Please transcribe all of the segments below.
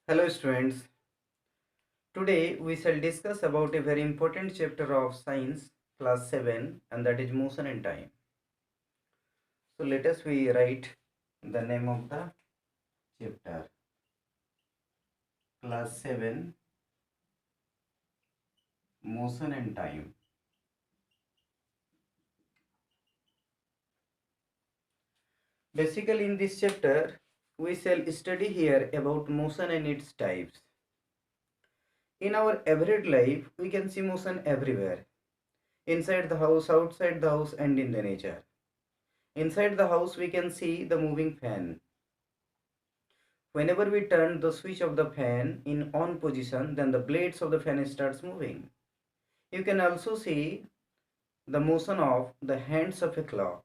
Hello students, today we shall discuss about a very important chapter of science class 7 and that is motion and time. So let us we write the name of the chapter class 7 motion and time. Basically in this chapter we shall study here about motion and its types. In our everyday life we can see motion everywhere, inside the house, outside the house and in the nature. Inside the house we can see the moving fan. Whenever we turn the switch of the fan in on position, then the blades of the fan starts moving. You can also see the motion of the hands of a clock,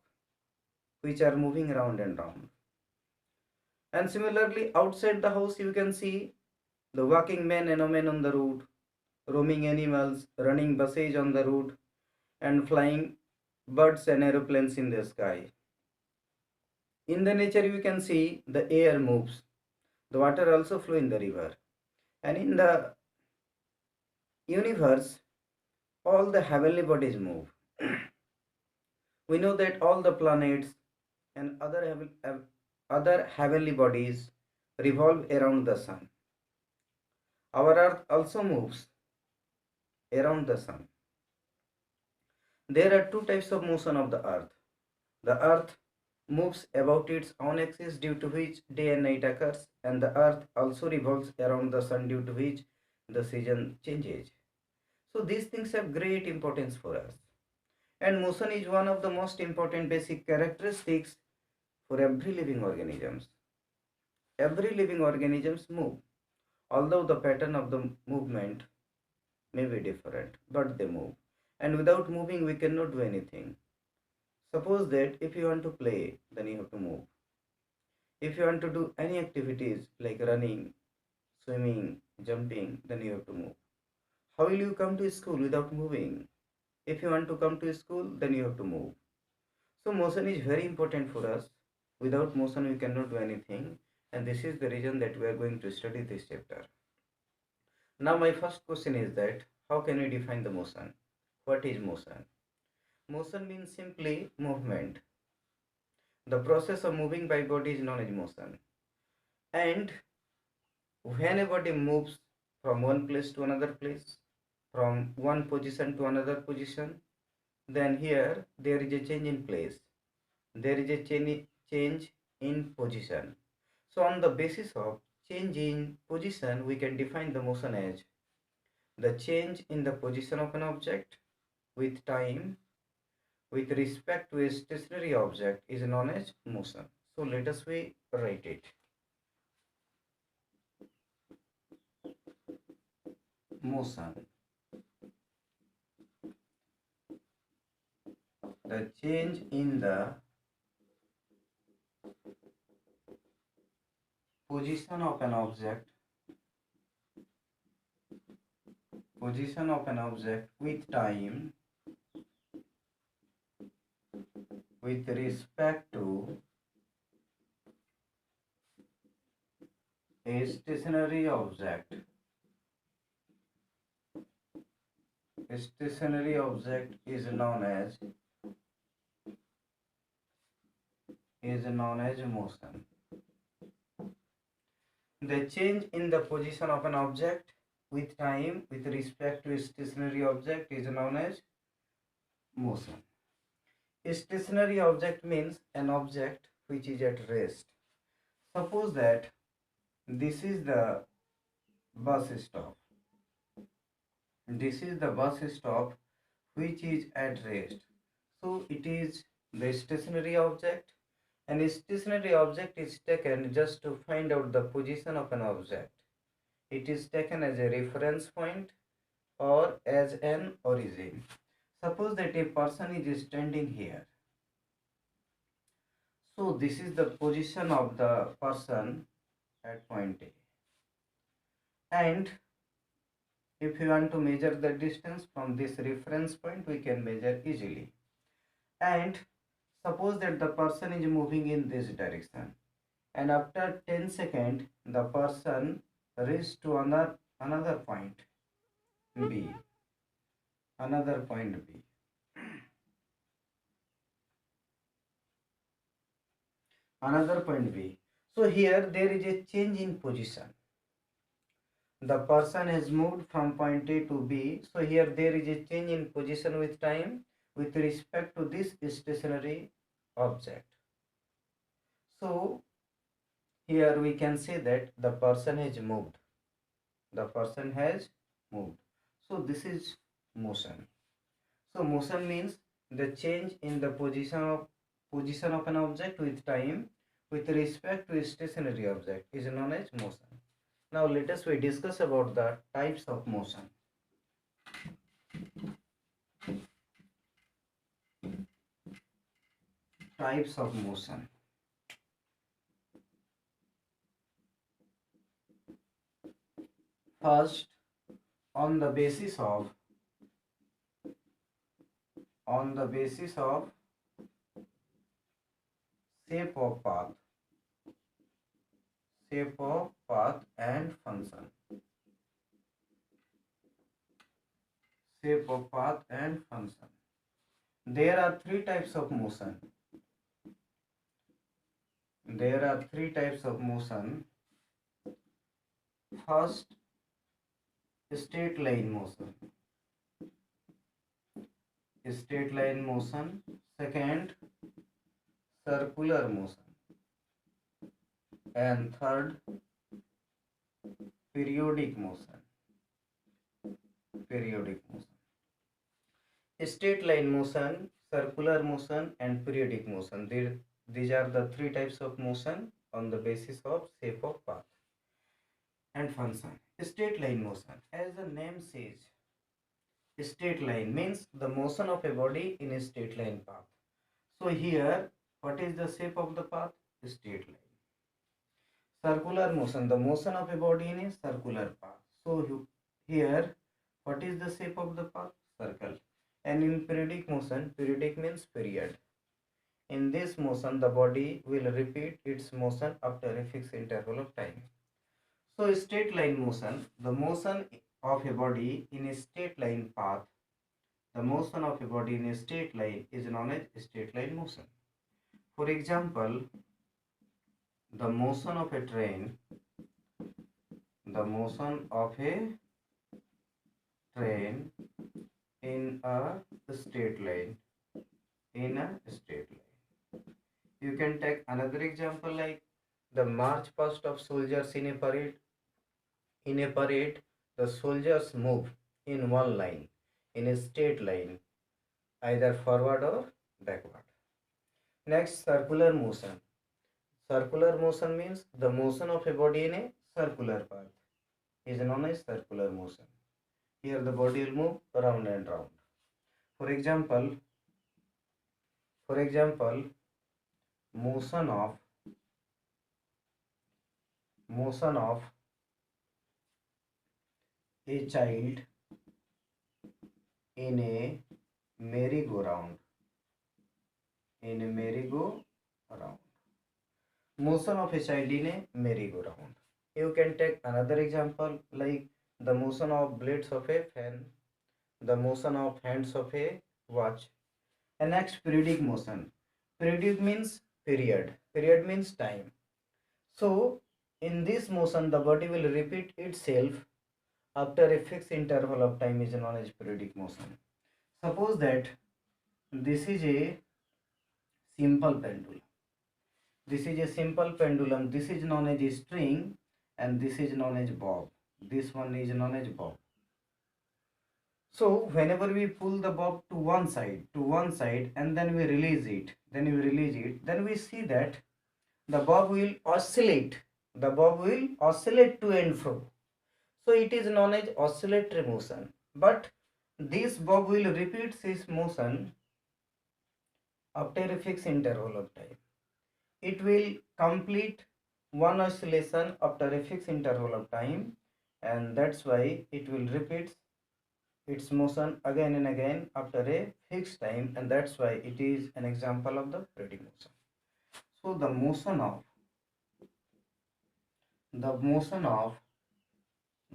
which are moving round and round. And similarly, outside the house, you can see the walking men and women on the road, roaming animals, running buses on the road, and flying birds and aeroplanes in the sky. In the nature, you can see the air moves, the water also flow in the river, and in the universe, all the heavenly bodies move. We know that all the planets and other heavenly bodies revolve around the sun. Our earth also moves around the sun. There are two types of motion of the earth. The earth moves about its own axis due to which day and night occurs, and the earth also revolves around the sun due to which the season changes. So these things have great importance for us. And motion is one of the most important basic characteristics for every living organisms. Every living organisms move, although the pattern of the movement may be different, but they move. And without moving, we cannot do anything. Suppose that if you want to play, then you have to move. If you want to do any activities like running, swimming, jumping, then you have to move. How will you come to school without moving? If you want to come to school, then you have to move. So motion is very important for us. Without motion, we cannot do anything. And this is the reason that we are going to study this chapter. Now my first question is that how can we define the motion? What is motion? Motion means simply movement. The process of moving by body is known as motion. And when a body moves from one place to another place, from one position to another position, then here there is a change in place. There is a change in position. So on the basis of change in position, we can define the motion as the change in the position of an object with time with respect to a stationary object is known as motion. So let us we write it. Motion. The change in the position of an object with time with respect to a stationary object. A stationary object is known as motion. The change in the position of an object with time with respect to a stationary object is known as motion. A stationary object means an object which is at rest. Suppose that this is the bus stop. This is the bus stop which is at rest. So it is the stationary object, and a stationary object is taken just to find out the position of an object. It is taken as a reference point or as an origin. Suppose that a person is standing here. So this is the position of the person at point A. And if you want to measure the distance from this reference point, we can measure easily. And suppose that the person is moving in this direction. And after 10 seconds, the person reach to another point B. Another point B. Another point B. So here there is a change in position. The person has moved from point A to B. So here there is a change in position with time with respect to this stationary object. So here we can say that the person has moved. The person has moved. So this is motion. So motion means the change in the position of an object with time with respect to a stationary object is known as motion. Now let us we discuss about the types of motion. Types of motion. First, on the basis of shape of path, and function. Shape of path and function. There are three types of motion. First, straight line motion. Second, circular motion. And third, periodic motion. Straight line motion, circular motion, and periodic motion. These are the three types of motion on the basis of shape of path and function. Straight line motion, as the name says, straight line means the motion of a body in a straight line path. So here, what is the shape of the path? Straight line. Circular motion, the motion of a body in a circular path. So here, what is the shape of the path? Circle. And in periodic motion, periodic means period. In this motion, the body will repeat its motion after a fixed interval of time. So straight line motion, the motion of a body in a straight line path, the motion of a body in a straight line is known as straight line motion. For example, the motion of a train in a straight line. You can take another example like the march past of soldiers in a parade. In a parade, the soldiers move in one line, in a straight line, either forward or backward. Next, circular motion. Circular motion means the motion of a body in a circular path is known as circular motion. Here the body will move round and round. For example, motion of a child in a merry-go-round. Motion of a child in a merry-go-round. You can take another example like the motion of blades of a fan, the motion of hands of a watch. And next, periodic motion. Periodic means period. Period means time. So in this motion, the body will repeat itself after a fixed interval of time is known as periodic motion. Suppose that this is a simple pendulum. This is known as a string, and this is known as bob. This one is known as bob. So whenever we pull the bob to one side, and then we release it, then we see that the bob will oscillate. To and fro. So it is known as oscillatory motion. But this bob will repeat its motion after a fixed interval of time. It will complete one oscillation after a fixed interval of time, and that's why it will repeat its motion again and again after a fixed time, and that's why it is an example of the periodic motion. So the motion of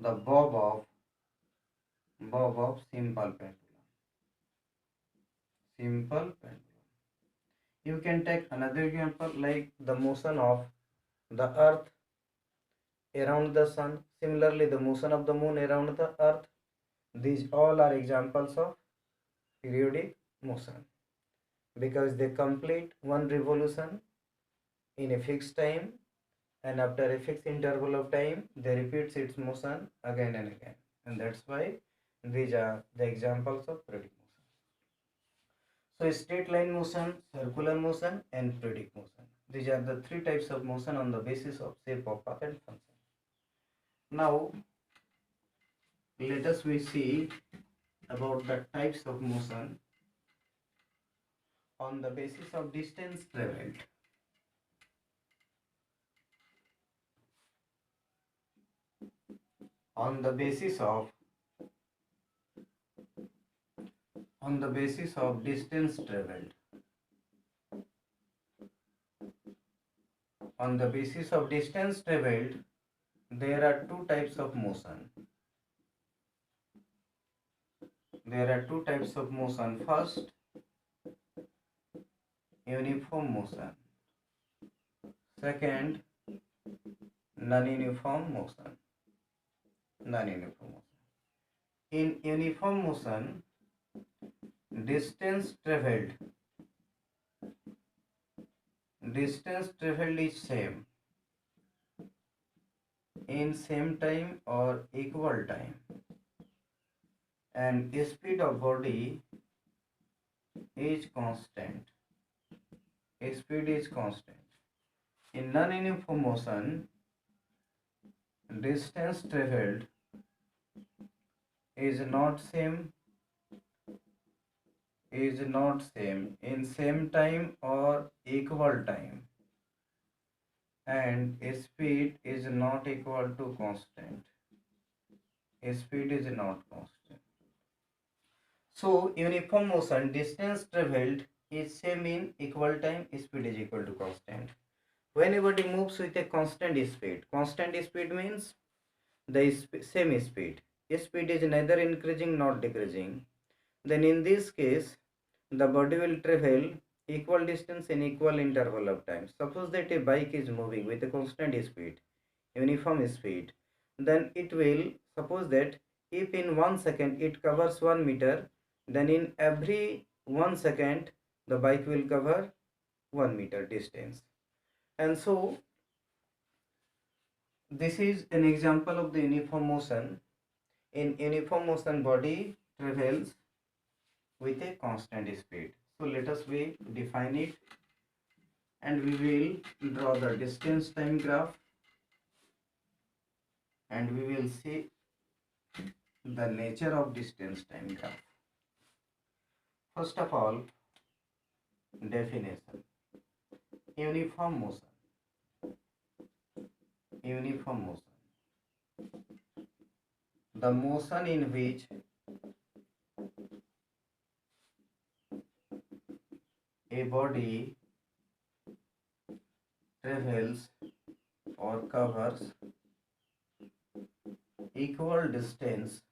the bob of simple pendulum. Simple pendulum. You can take another example like the motion of the earth around the sun. Similarly, the motion of the moon around the earth. These all are examples of periodic motion because they complete one revolution in a fixed time, and after a fixed interval of time they repeats its motion again and again, and that's why these are the examples of periodic motion. So straight line motion, circular motion, and periodic motion, these are the three types of motion on the basis of shape of path and function. Now let us we see about the types of motion on the basis of distance traveled. On the basis of distance traveled. On the basis of distance traveled, there are two types of motion. First, uniform motion. Second, non-uniform motion. In uniform motion, distance traveled is same in same time or equal time, and speed of body is constant. In non-uniform motion, distance traveled is not same in same time or equal time, and speed is not equal to constant. So uniform motion, distance traveled is same in equal time, speed is equal to constant. When a body moves with a constant speed means the same speed. Speed is neither increasing nor decreasing. Then in this case, the body will travel equal distance in equal interval of time. Suppose that a bike is moving with a constant speed, uniform speed, then it will, suppose that if in 1 second it covers 1 meter, then in every 1 second the bike will cover 1 meter distance. And so this is an example of the uniform motion. In uniform motion, body travels with a constant speed. So let us we define it, and we will draw the distance time graph, and we will see the nature of distance time graph. First of all, definition. Uniform motion. The motion in which a body travels or covers equal distance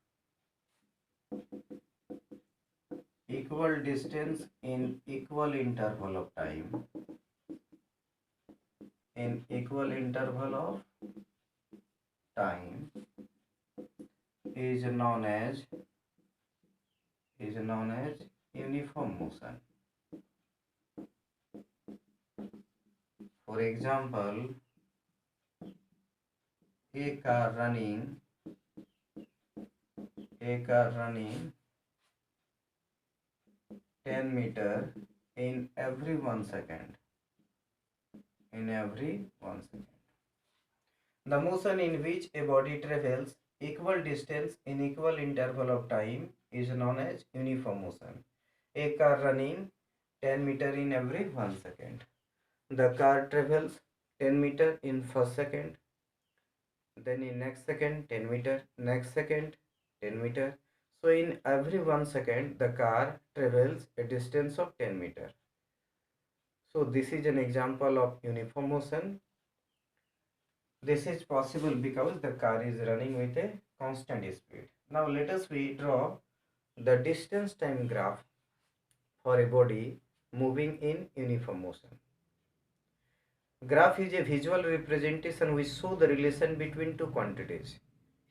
in equal interval of time, is known as uniform motion. For example, a car running 10 meter in every 1 second. The motion in which a body travels equal distance in equal interval of time is known as uniform motion. A car running 10 meter in every 1 second. The car travels 10 meter in first second, then in next second 10 meter, next second 10 meter. So in every 1 second the car travels a distance of 10 meter. So this is an example of uniform motion. This is possible because the car is running with a constant speed. Now let us we draw the distance time graph for a body moving in uniform motion. Graph is a visual representation which show the relation between two quantities.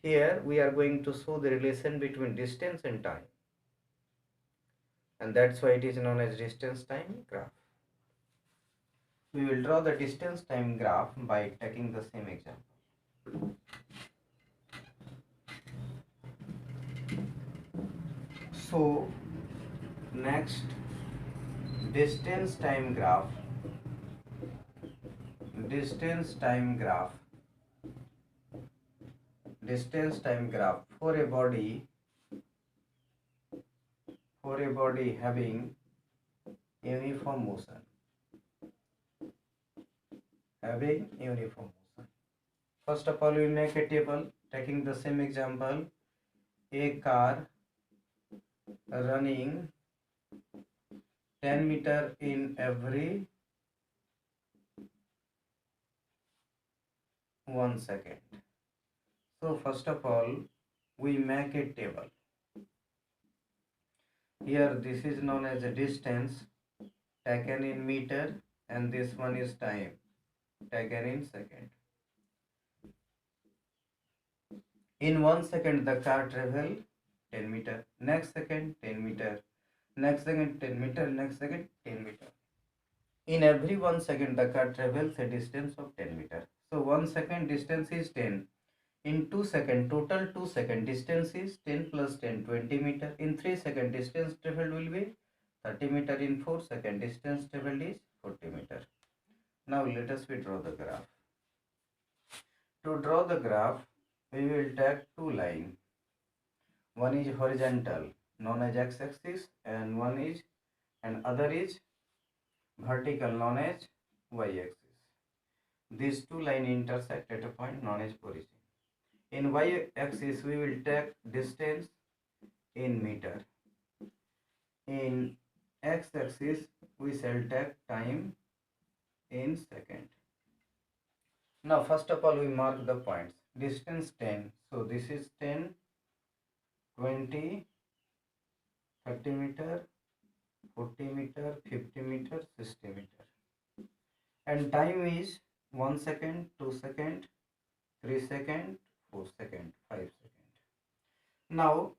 Here we are going to show the relation between distance and time, and that's why it is known as distance time graph. We will draw the distance time graph by taking the same example. So next, distance time graph distance time graph for a body having uniform motion. First of all, we make a table taking the same example. A car running 10 meter in every 1 second. So first of all, we make a table. Here this is known as a distance taken in meter, and this one is time taken in second. In 1 second the car travel 10 meter, next second 10 meter, next second 10 meter, next second 10 meter. In every 1 second the car travels a distance of 10 meter. So 1 second distance is 10. In 2 second, total 2 second distance is 10 plus 10, 20 meter. In 3 second distance traveled will be 30 meter. In 4 second distance traveled is 40 meter. Now let us draw the graph. To draw the graph, we will take two lines. One is horizontal, known as x-axis, and other is vertical, known as y-axis. These two lines intersect at a point known as origin. In y-axis, we will take distance in meter. In x-axis, we shall take time in second. Now, first of all, we mark the points. Distance 10. So, this is 10, 20, 30 meter, 40 meter, 50 meter, 60 meter. And time is 1 second, 2 second, 3 second, 4 second, 5 second. Now,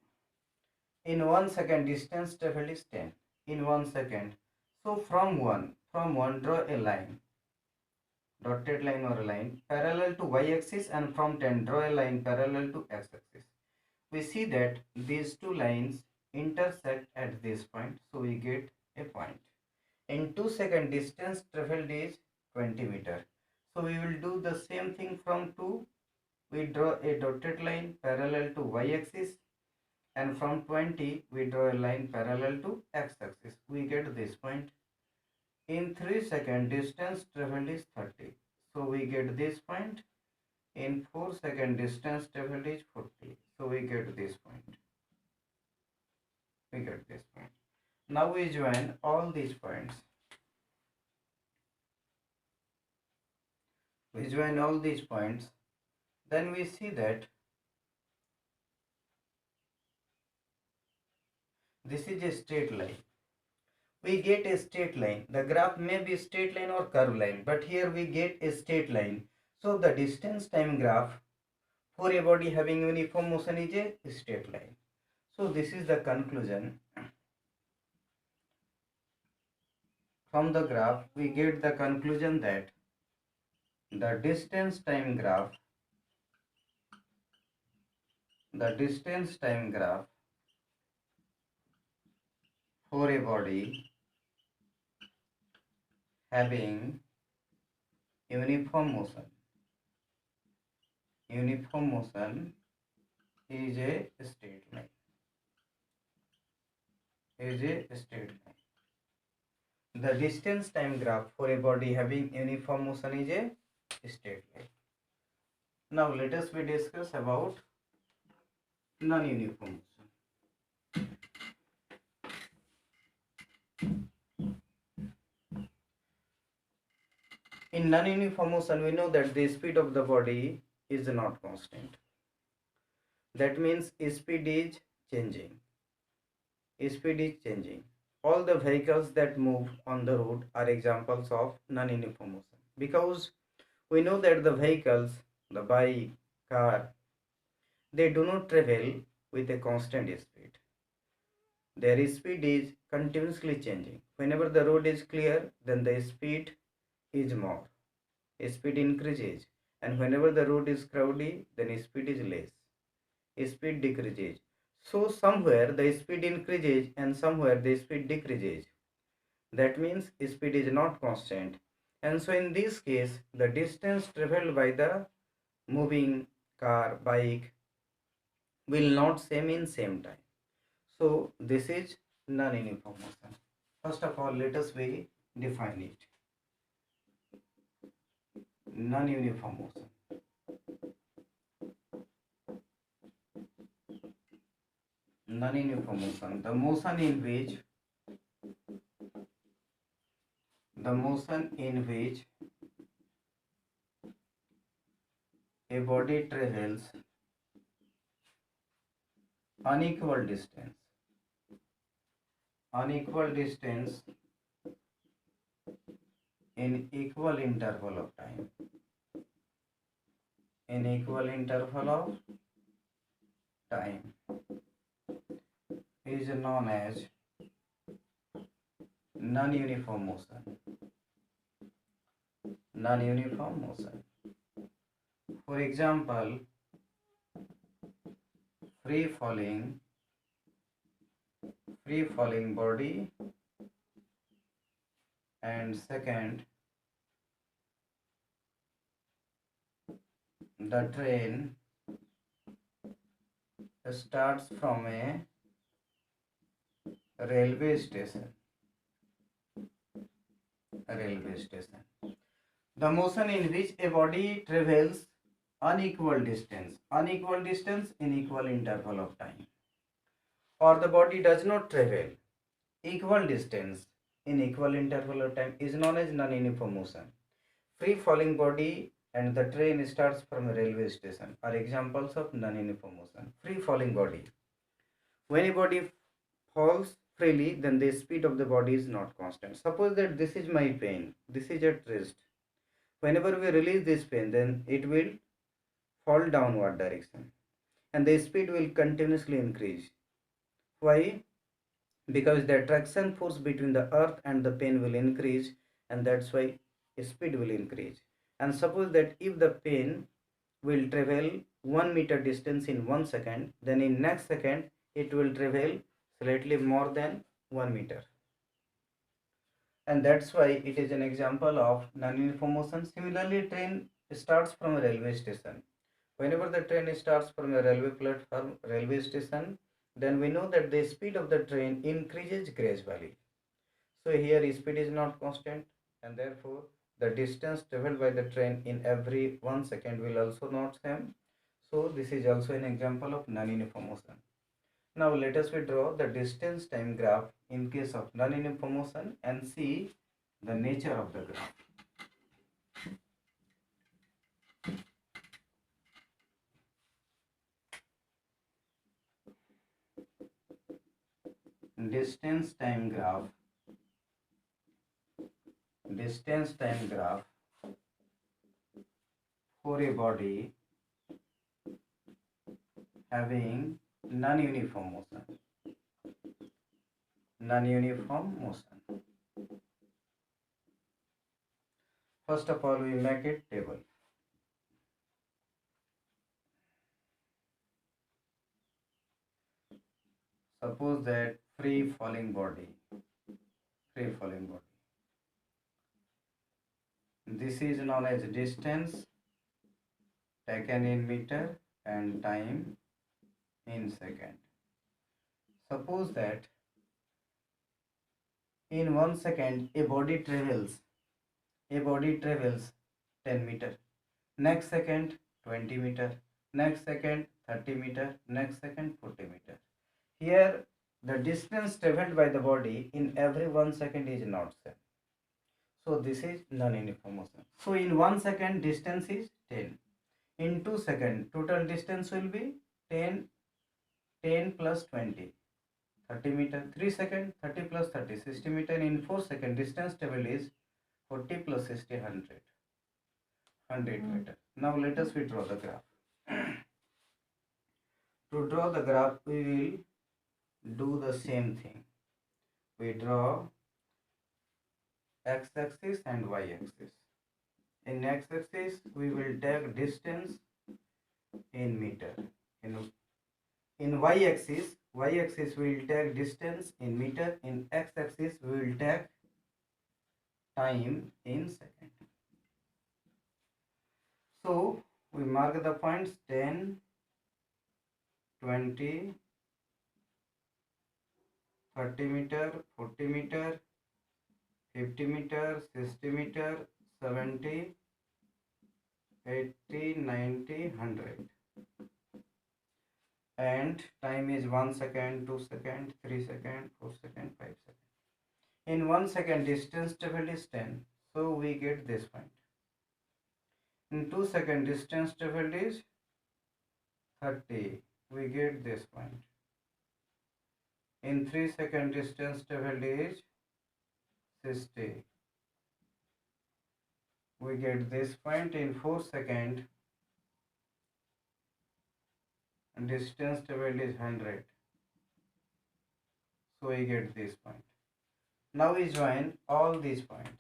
in 1 second distance traveled is 10. In 1 second. So from 1 draw a line, dotted line or a line parallel to y-axis, and from 10 draw a line parallel to x-axis. We see that these two lines intersect at this point, so we get a point. In 2 second distance traveled is 20 meter. So we will do the same thing from 2. We draw a dotted line parallel to y-axis, and from 20 we draw a line parallel to x-axis. We get this point. In 3 second distance traveled is 30. So we get this point. In 4 second distance traveled is 40. So we get this point. Now we join all these points. Then we see that this is a straight line. We get a straight line. The graph may be straight line or curved line, but here we get a straight line. So the distance time graph for a body having uniform motion is a straight line. So this is the conclusion. From the graph, we get the conclusion that the distance time graph for a body having uniform motion is a straight line. The distance time graph for a body having uniform motion is a straight line. Now let us discuss about non-uniform motion. In non-uniform motion, we know that the speed of the body is not constant. That means speed is changing. Speed is changing. All the vehicles that move on the road are examples of non-uniform motion, because we know that the vehicles, the bike, car, they do not travel with a constant speed. Their speed is continuously changing. Whenever the road is clear, then the speed is more. Speed increases. And whenever the road is crowded, then speed is less. Speed decreases. So somewhere the speed increases and somewhere the speed decreases. That means speed is not constant. And so in this case, the distance traveled by the moving car, bike will not same in same time. So this is non-uniform motion. First of all, let us we define it. Non-uniform motion. Non-uniform motion. The motion in which a body travels unequal distance in equal interval of time. In equal interval of time is known as non-uniform motion. Non-uniform motion. For example, free falling body, and second, the train starts from a railway station. The motion in which a body travels unequal distance in equal interval of time, or the body does not travel equal distance in equal interval of time, is known as non-uniform motion. Free falling body and the train starts from a railway station are examples of non-uniform motion. Free falling body. When a body falls freely, then the speed of the body is not constant. Suppose that this is my pen, this is at rest. Whenever we release this pen, then it will fall downward direction and the speed will continuously increase. Why? Because the attraction force between the earth and the pen will increase, and that's why speed will increase. And suppose that if the pen will travel 1 meter distance in 1 second, then in next second it will travel slightly more than 1 meter, and that's why it is an example of non-uniform motion. Similarly, train starts from a railway station. Whenever the train starts from a railway platform, railway station, then we know that the speed of the train increases gradually. So here speed is not constant, and therefore the distance traveled by the train in every 1 second will also not same. So this is also an example of non-uniform motion. Now let us draw the distance time graph in case of non-uniform motion and see the nature of the graph. Distance time graph for a body having non-uniform motion. First of all, we make it table. Suppose that free falling body. This is known as distance taken in meter and time in second. Suppose that in 1 second a body travels 10 meter, next second 20 meter, next second 30 meter, next second 40 meter. Here the distance traveled by the body in every 1 second is not same. So this is non-uniform motion. So in 1 second distance is 10. In 2 seconds total distance will be 10, 10 plus 20, 30 meter. 3 seconds 30 plus 30, 60 meter. In 4 seconds distance travel is 40 plus 60, 100 meter. Now let us we draw the graph. To draw the graph we will do the same thing. We draw x-axis and y-axis. In x-axis we will take distance in meter. In y-axis we will take distance in meter. In x-axis we will take time in second. So we mark the points 10, 20, 30 meter, 40 meter, 50 meter, 60 meter, 70, 80, 90, 100. And time is 1 second, 2 second, 3 second, 4 second, 5 second. In 1 second distance traveled is 10, so we get this point. In 2 second distance traveled is 30, we get this point. In 3 second distance traveled is 60, we get this point. In 4 second distance traveled is 100, so we get this point. Now we join all these points.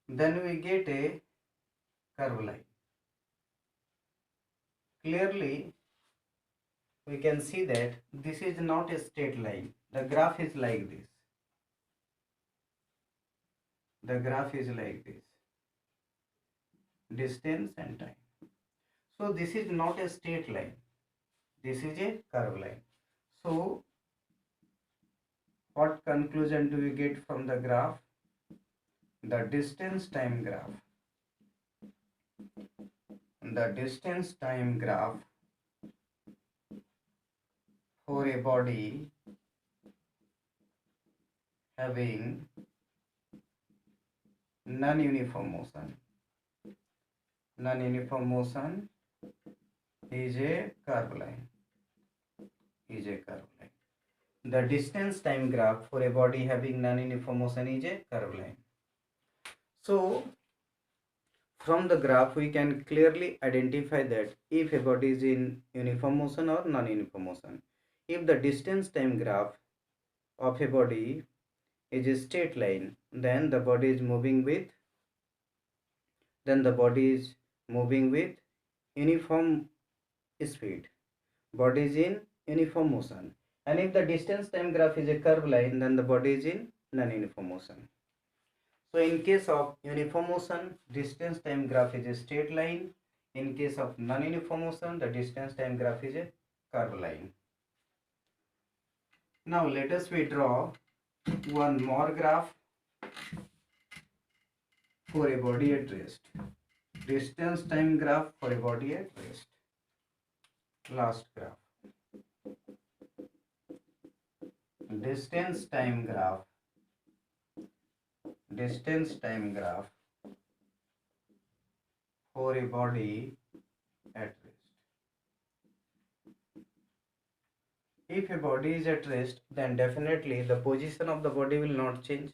Then we get a curve line. Clearly we can see that this is not a straight line. The graph is like this. The graph is like this. Distance and time. So this is not a straight line. This is a curve line. So what conclusion do we get from the graph? The distance time graph. The distance time graph for a body having non-uniform motion. Non-uniform motion is a curve line. The distance time graph for a body having non-uniform motion is a curve line. So from the graph we can clearly identify that if a body is in uniform motion or non-uniform motion. If the distance time graph of a body is a straight line, then the body is moving with uniform speed. Body is in uniform motion. And if the distance time graph is a curve line, then the body is in non-uniform motion. So in case of uniform motion, distance time graph is a straight line. In case of non-uniform motion, the distance time graph is a curve line. Now let us we draw one more graph for a body at rest. Distance time graph for a body at rest. Last graph. Distance time graph for a body at rest. If a body is at rest, then definitely the position of the body will not change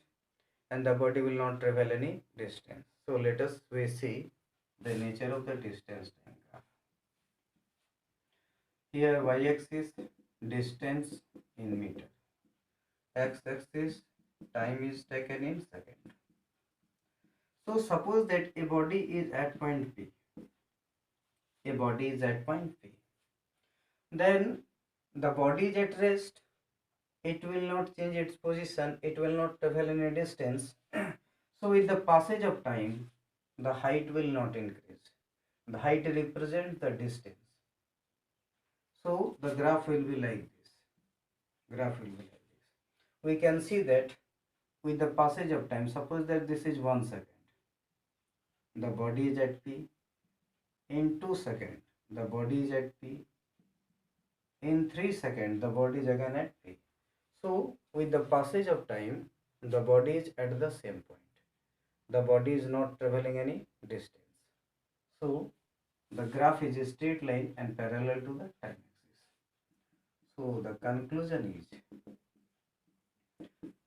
and the body will not travel any distance. So let us we see the nature of the distance time graph. Here y-axis distance in meter, x-axis time is taken in second. So suppose that a body is at point P. Then the body is at rest. It will not change its position. It will not travel any distance. So with the passage of time, the height will not increase. The height represents the distance. So the graph will be like this. We can see that with the passage of time, suppose that this is 1 second. The body is at P. In 2 seconds, the body is at P. In 3 seconds, the body is again at P. So, with the passage of time, the body is at the same point. The body is not traveling any distance. So, the graph is a straight line and parallel to the time axis. So, the conclusion is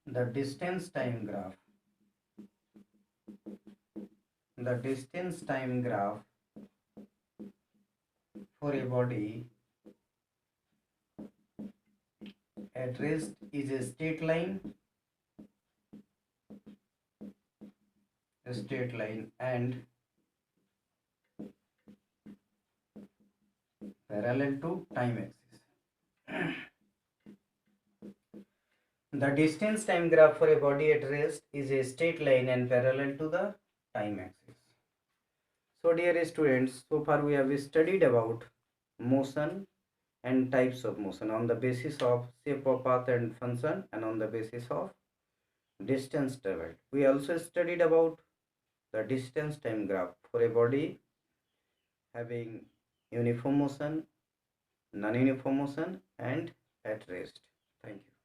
the distance time graph. The distance time graph for a body at rest is a straight line and parallel to time axis. The distance time graph for a body at rest is a straight line and parallel to the time axis. So dear students, so far we have studied about motion and types of motion on the basis of shape of path and function and on the basis of distance traveled. We also studied about the distance time graph for a body having uniform motion, non-uniform motion and at rest. Thank you.